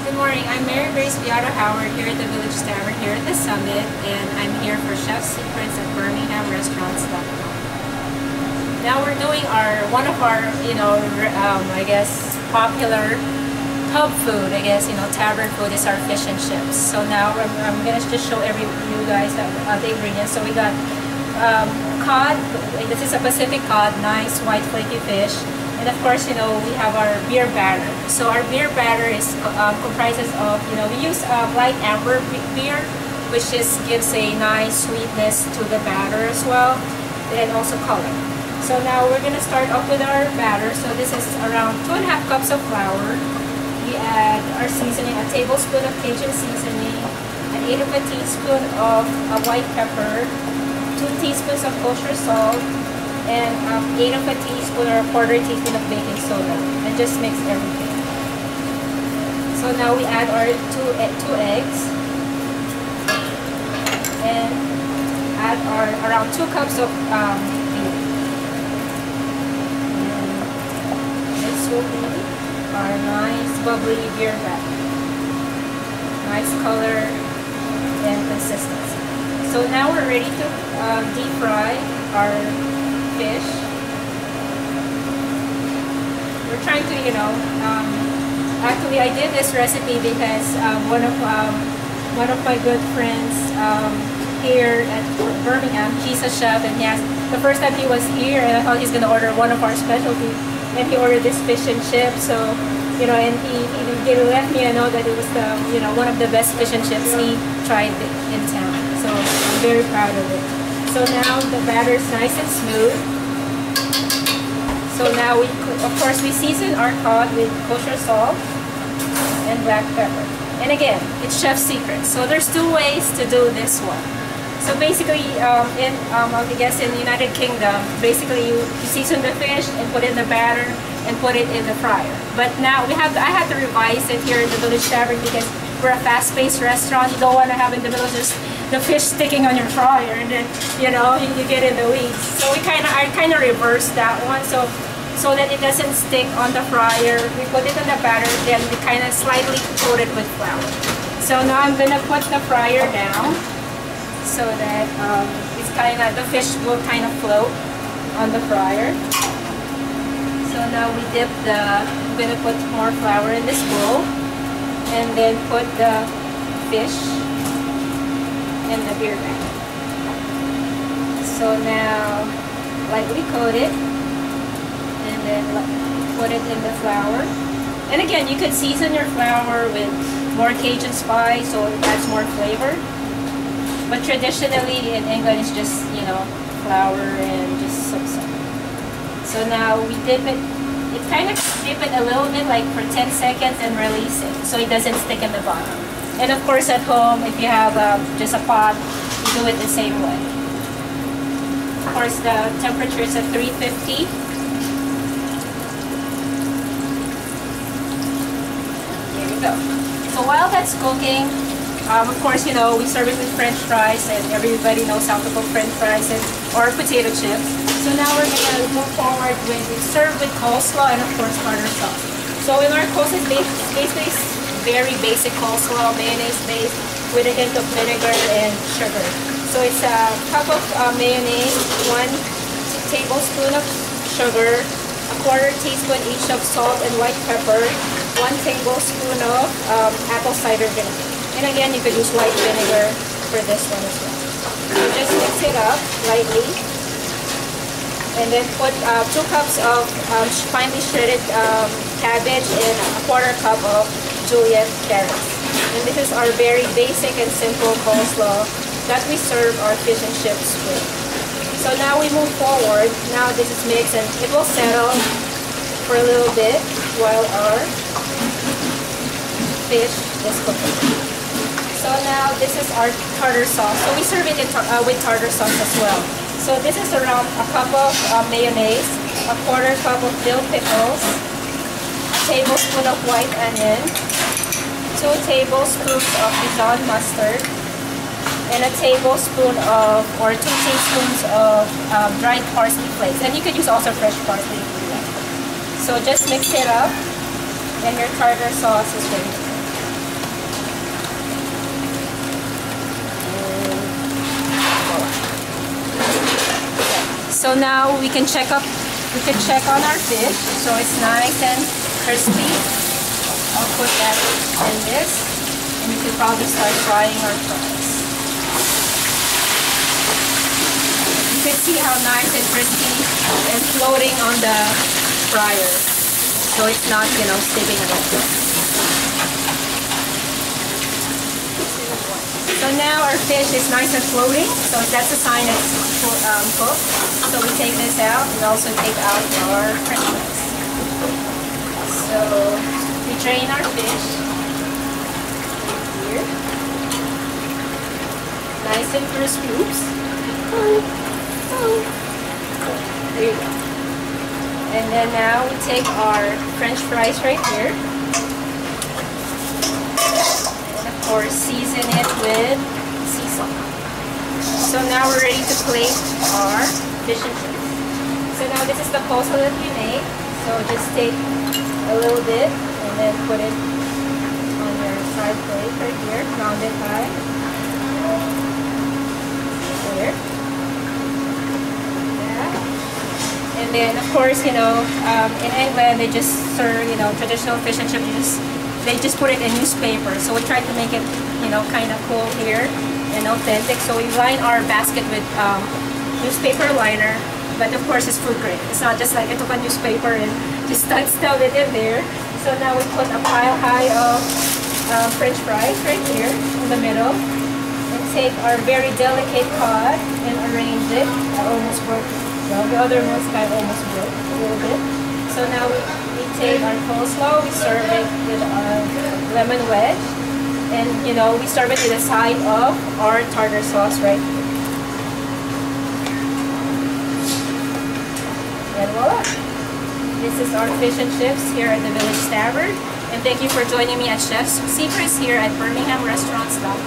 Good morning, I'm Mary Grace Viado here at the Village Tavern here at the Summit, and I'm here for Chef Secrets at BirminghamRestaurants.com. Now we're doing one of our, I guess, popular pub food, tavern food is our fish and chips. So now I'm gonna just show you guys the ingredients. So we got cod. This is a Pacific cod, nice white flaky fish. And of course, we have our beer batter. So our beer batter is comprises of, we use light amber beer, which just gives a nice sweetness to the batter as well, and also color. So now we're gonna start off with our batter. So this is around 2.5 cups of flour. We add our seasoning, a tablespoon of Cajun seasoning, 1/8 of a teaspoon of white pepper, 2 teaspoons of kosher salt, and 1/8 of a teaspoon or 1/4 teaspoon of baking soda, and just mix everything. So now we add our two eggs, and add our around 2 cups of beer. And this will be our nice bubbly beer batter. Nice color and consistency. So now we're ready to deep fry our fish. We're trying to, actually I did this recipe because one of my good friends here at Birmingham, he's a chef, and the first time he was here, and I thought he's gonna order one of our specialties, and he ordered this fish and chips. So, and he let me know that it was one of the best fish and chips he tried in town. So I'm very proud of it. So now the batter is nice and smooth. So now of course we season our cod with kosher salt and black pepper. And again, it's chef's secret. So there's 2 ways to do this one. So basically, I guess in the United Kingdom, basically you season the fish and put it in the batter and put it in the fryer. But now I had to revise it here in the Village Tavern because we're a fast-paced restaurant. You don't want to have in the middle just the fish sticking on your fryer, and then you get in the weeds. So I kind of reversed that one, so that it doesn't stick on the fryer. We put it in the batter, then we kind of slightly coat it with flour. So now I'm gonna put the fryer down so that the fish will kind of float on the fryer. So now I'm gonna put more flour in this bowl, and then put the fish in the beer batter. So now lightly coat it, and then put it in the flour. And again, you could season your flour with more Cajun spice, so it adds more flavor. But traditionally in England, it's just flour and just some salt. So now we dip it. It kind of dip it a little bit, like for 10 seconds, and release it so it doesn't stick in the bottom. And of course at home, if you have just a pot, you do it the same way. Of course the temperature is at 350. There you go. So while that's cooking, of course, we serve it with French fries, and everybody knows how to cook French fries or potato chips. So now we're going to move forward with serve with coleslaw and of course tartar sauce. So in our coleslaw, basically very basic coleslaw, mayonnaise based with a hint of vinegar and sugar. So it's a cup of mayonnaise, 1 tablespoon of sugar, 1/4 teaspoon each of salt and white pepper, 1 tablespoon of apple cider vinegar. And again, you could use white vinegar for this one as well. So just mix it up lightly, and then put 2 cups of finely shredded cabbage and 1/4 cup of julienne carrots. And this is our very basic and simple coleslaw that we serve our fish and chips with. So now we move forward. Now this is mixed, and it will settle for a little bit while our fish is cooking. So now this is our tartar sauce. So we serve it with tartar sauce as well. So this is around a cup of mayonnaise, 1/4 cup of dill pickles, a tablespoon of white onion, 2 tablespoons of Dijon mustard, and a tablespoon or 2 teaspoons of dried parsley flakes. And you could use also fresh parsley if you like. So just mix it up, and your tartar sauce is ready. So now we can check on our fish. So it's nice and crispy. I'll put that in this, and we can probably start frying our fries. You can see how nice and crispy and floating on the fryer. So it's not, you know, sticking at all. So now our fish is nice and floating, so that's a sign it's cooked. So we take this out and also take out our french fries. So we drain our fish here. Nice and crispy. Oops. There you go. And then now we take our french fries right here. Or season it with sea salt. So now we're ready to plate our fish and chips. So now this is the coleslaw that we made. So just take a little bit and then put it on your side plate right here, round it high. There. Yeah. And then of course, you know, in England they just serve, you know, traditional fish and chips. They just put it in newspaper. So we tried to make it, you know, kind of cool here and authentic. So we line our basket with newspaper liner, but of course it's food grade. It's not just like I took a newspaper and just stuff it in there. So now we put a pile high of french fries right here in the middle, and take our very delicate cod and arrange it. I almost broke. Well, the other one's kind of almost broke a little bit. So now we take our coleslaw, we serve it with our lemon wedge, and you know, we serve it to the side of our tartar sauce right here. And voila! This is our fish and chips here at the Village Tavern, and thank you for joining me at Chef's Secrets here at BirminghamRestaurants.com.